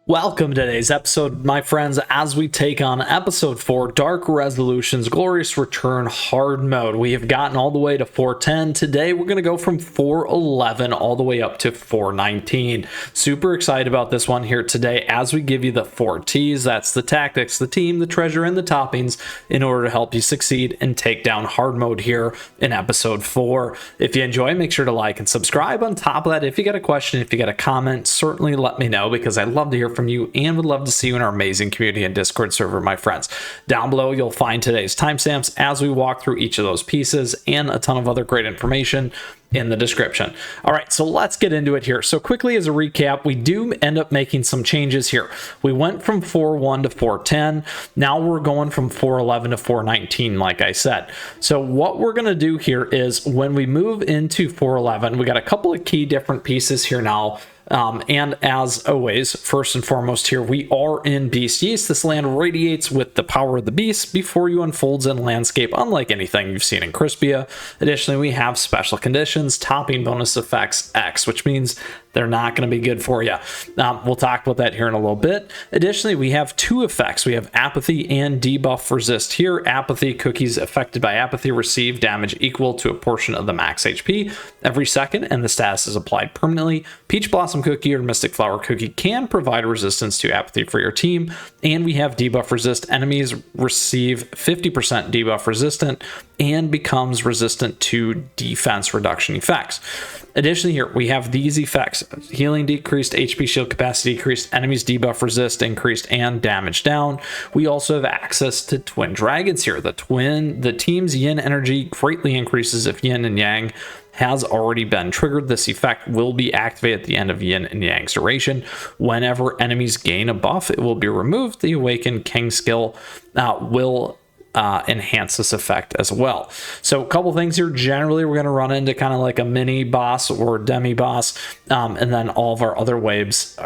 Welcome to today's episode, my friends, as we take on episode 4, Dark Resolution's Glorious Return Hard Mode. We have gotten all the way to 410. Today, we're going to go from 411 all the way up to 419. Super excited about this one here today as we give you the 4 T's. That's the tactics, the team, the treasure, and the toppings in order to help you succeed and take down hard mode here in episode 4. If you enjoy, make sure to like and subscribe. On top of that, if you got a question, if you got a comment, certainly let me know because I'd love to hear from you and would love to see you in our amazing community and Discord server, my friends. Down below, you'll find today's timestamps as we walk through each of those pieces and a ton of other great information in the description. All right, so let's get into it here. So quickly as a recap, we do end up making some changes here. We went from 4.1 to 4.10. Now we're going from 4.11 to 4.19, like I said. So what we're going to do here is when we move into 4.11, we got a couple of key different pieces here now. And as always, first and foremost here, we are in Beast Yeast. This land radiates with the power of the beast before you unfolds in landscape, unlike anything you've seen in Crispia. Additionally, we have special conditions, topping bonus effects X, which means they're not going to be good for you. We'll talk about that here in a little bit. Additionally, we have 2 effects. We have apathy and debuff resist here. Apathy, cookies affected by apathy receive damage equal to a portion of the max HP every second, and the status is applied permanently. Peach Blossom Cookie or Mystic Flower Cookie can provide resistance to apathy for your team. And we have debuff resist. Enemies receive 50% debuff resistant and becomes resistant to defense reduction effects. Additionally, here we have these effects: healing decreased, HP shield capacity decreased, enemies debuff resist increased, and damage down. We also have access to twin dragons here. The team's yin energy greatly increases if yin and yang has already been triggered. This effect will be activated at the end of yin and yang's duration. Whenever enemies gain a buff, it will be removed. The awakened king skill will enhance this effect as well. So a couple things here. Generally, we're going to run into kind of like a mini boss or demi boss, and then all of our other waves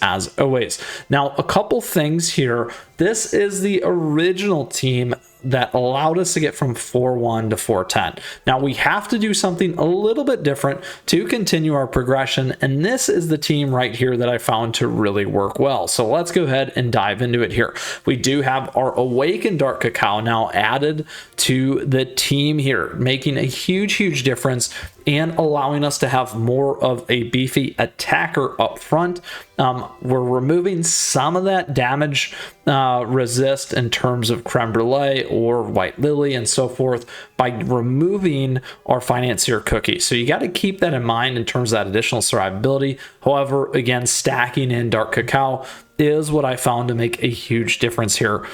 as always. Now, a couple things here. This is the original team that allowed us to get from 4.1 to 4.10. Now we have to do something a little bit different to continue our progression, and this is the team right here that I found to really work well. So let's go ahead and dive into it here. We do have our Awakened Dark Cacao now added to the team here, making a huge difference and allowing us to have more of a beefy attacker up front. We're removing some of that damage resist in terms of Creme Brulee or White Lily and so forth by removing our Financier Cookie. So you got to keep that in mind in terms of that additional survivability. However, again, stacking in Dark Cacao is what I found to make a huge difference here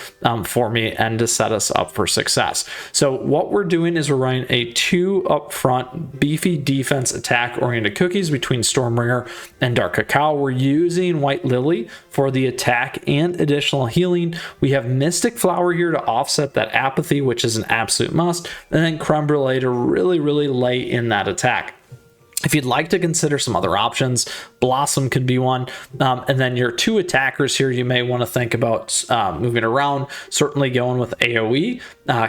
for me and to set us up for success. So what we're doing is we're running a 2 upfront beefy defense attack oriented cookies between Stormbringer and Dark Cacao. We're using White Lily for the attack and additional healing. We have Mystic Flower here to offset that apathy, which is an absolute must, and then Creme Brulee to really lay in that attack. If you'd like to consider some other options, Blossom could be one. And then your 2 attackers here, you may want to think about moving around. Certainly going with AoE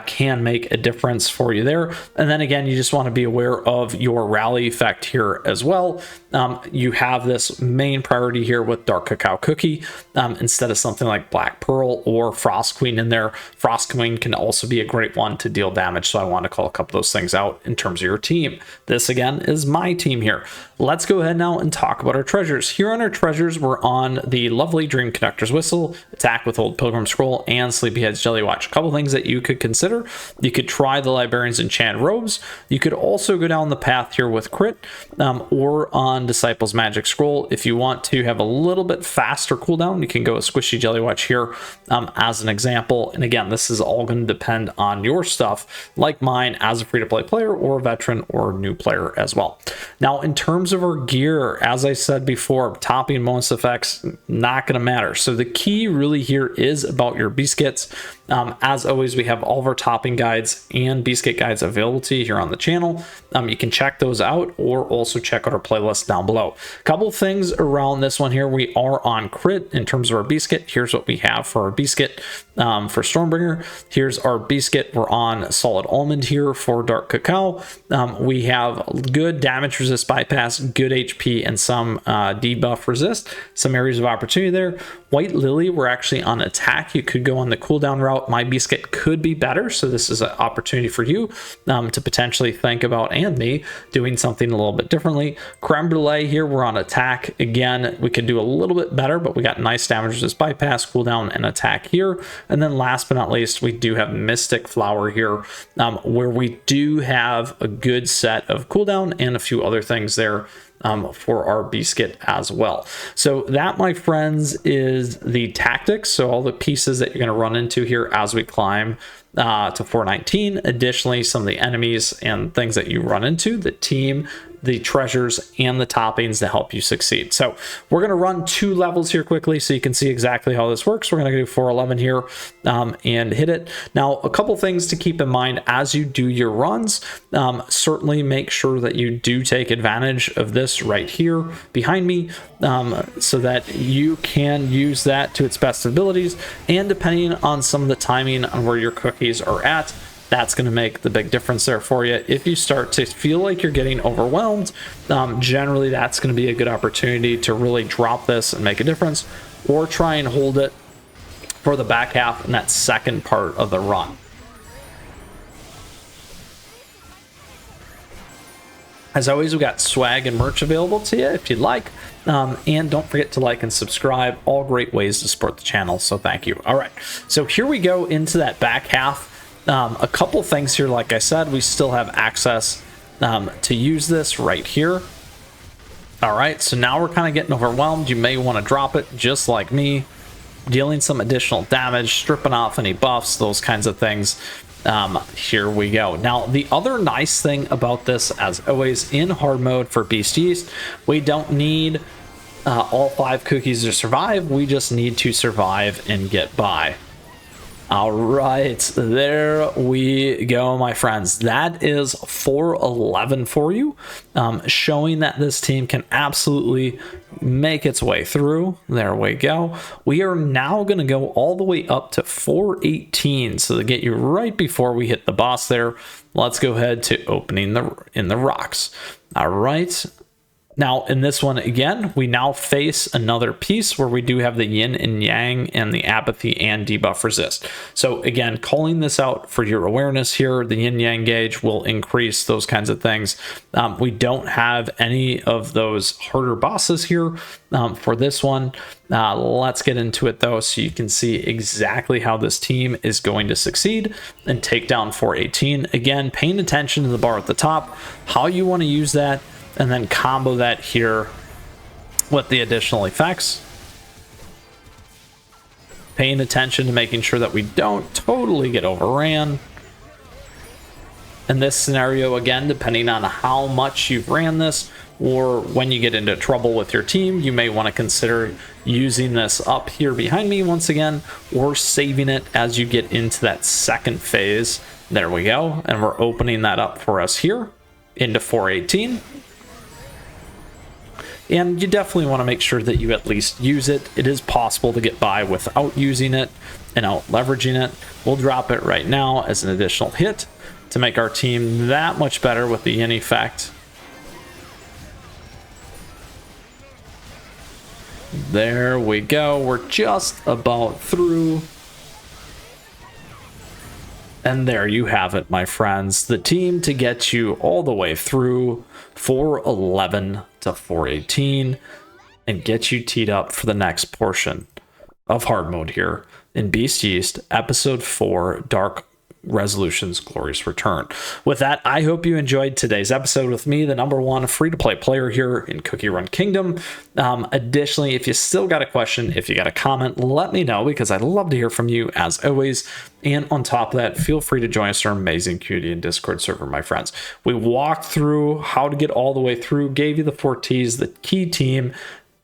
can make a difference for you there. And then again, you just want to be aware of your rally effect here as well. You have this main priority here with Dark Cacao Cookie instead of something like Black Pearl or Frost Queen in there. Frost Queen can also be a great one to deal damage. So I want to call a couple of those things out in terms of your team. This again is my team here. Let's go ahead now and talk about our treasures. Here on our treasures, we're on the lovely Dream Conductor's Whistle, Attack with Old Pilgrim Scroll, and Sleepyhead's Jelly Watch. A couple things that you could consider. You could try the Librarian's Enchanted Robes. You could also go down the path here with Crit or on Disciple's Magic Scroll. If you want to have a little bit faster cooldown, you can go with Squishy Jelly Watch here as an example. And again, this is all going to depend on your stuff, like mine as a free-to-play player or a veteran or new player as well. Now, in terms of our gear, as I said before, topping bonus effects, not going to matter. So the key really here is about your beast kits. As always, we have all of our topping guides and beast kit guides available to you here on the channel. You can check those out or also check out our playlist down below. A couple things around this one here. We are on crit in terms of our beast kit. Here's what we have for our beast kit for Stormbringer. Here's our beast kit. We're on solid almond here for Dark Cacao. We have good damage resist bypass, good HP, and some debuff resist. Some areas of opportunity there. White Lily, we're actually on attack. You could go on the cooldown route. My beast kit could be better, so this is an opportunity for you to potentially think about, and me, doing something a little bit differently. Creme Brulee here, we're on attack. Again, we could do a little bit better, but we got nice damage resist bypass, cooldown, and attack here. And then last but not least, we do have Mystic Flower here, where we do have a good set of cooldown and a few other things there for our beast kit as well. So that, my friends, is the tactics. So all the pieces that you're going to run into here as we climb to 419. Additionally, some of the enemies and things that you run into, the team, the treasures, and the toppings to help you succeed. So we're going to run 2 levels here quickly so you can see exactly how this works. We're going to do 411 here and hit it. Now, a couple things to keep in mind as you do your runs. Certainly make sure that you do take advantage of this right here behind me so that you can use that to its best abilities. And depending on some of the timing on where your cookies are at, that's going to make the big difference there for you. If you start to feel like you're getting overwhelmed, generally that's going to be a good opportunity to really drop this and make a difference, or try and hold it for the back half in that second part of the run. As always, we got swag and merch available to you if you'd like. And don't forget to like and subscribe. All great ways to support the channel, so thank you. All right, so here we go into that back half. A couple things here. Like I said, we still have access to use this right here. All right, so now we're kind of getting overwhelmed. You may want to drop it just like me, dealing some additional damage, stripping off any buffs, those kinds of things. Here we go. Now, the other nice thing about this, as always, in hard mode for Beast Yeast, we don't need all 5 cookies to survive. We just need to survive and get by. All right, there we go, my friends. That is 411 for you, showing that this team can absolutely make its way through. There we go. We are now going to go all the way up to 418, so to get you right before we hit the boss there. Let's go ahead to opening in the rocks. All right. Now, in this one, again, we now face another piece where we do have the yin and yang and the apathy and debuff resist. So again, calling this out for your awareness here, the yin yang gauge will increase those kinds of things. We don't have any of those harder bosses here for this one. Let's get into it though, so you can see exactly how this team is going to succeed and take down 418. Again, paying attention to the bar at the top, how you want to use that, and then combo that here with the additional effects. Paying attention to making sure that we don't totally get overran. In this scenario, again, depending on how much you've ran this, or when you get into trouble with your team, you may want to consider using this up here behind me once again, or saving it as you get into that second phase. There we go. And we're opening that up for us here into 418. And you definitely want to make sure that you at least use it. It is possible to get by without using it and out leveraging it. We'll drop it right now as an additional hit to make our team that much better with the yin effect. There we go. We're just about through. And there you have it, my friends. The team to get you all the way through 411 to 418 and get you teed up for the next portion of hard mode here in Beast Yeast, episode 4, Dark Resolutions Glorious Return. With that, I hope you enjoyed today's episode with me, the #1 free-to-play player here in CookieRun Kingdom. Additionally, if you still got a question, if you got a comment, let me know, because I'd love to hear from you as always. And on top of that, feel free to join us in our amazing community and Discord server, my friends. We walked through how to get all the way through, gave you the 4 T's, the key team,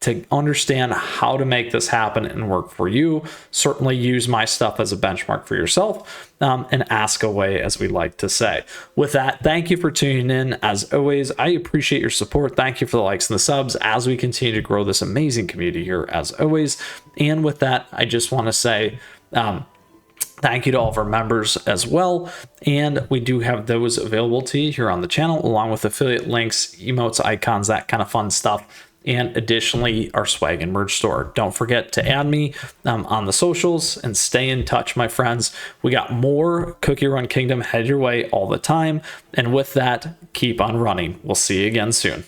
to understand how to make this happen and work for you. Certainly use my stuff as a benchmark for yourself, and ask away, as we like to say. With that, thank you for tuning in. As always, I appreciate your support. Thank you for the likes and the subs as we continue to grow this amazing community here, as always. And with that, I just want to say, thank you to all of our members as well. And we do have those available to you here on the channel, along with affiliate links, emotes, icons, that kind of fun stuff. And additionally, our swag and merch store. Don't forget to add me on the socials and stay in touch, my friends. We got more Cookie Run Kingdom head your way all the time. And with that, keep on running. We'll see you again soon.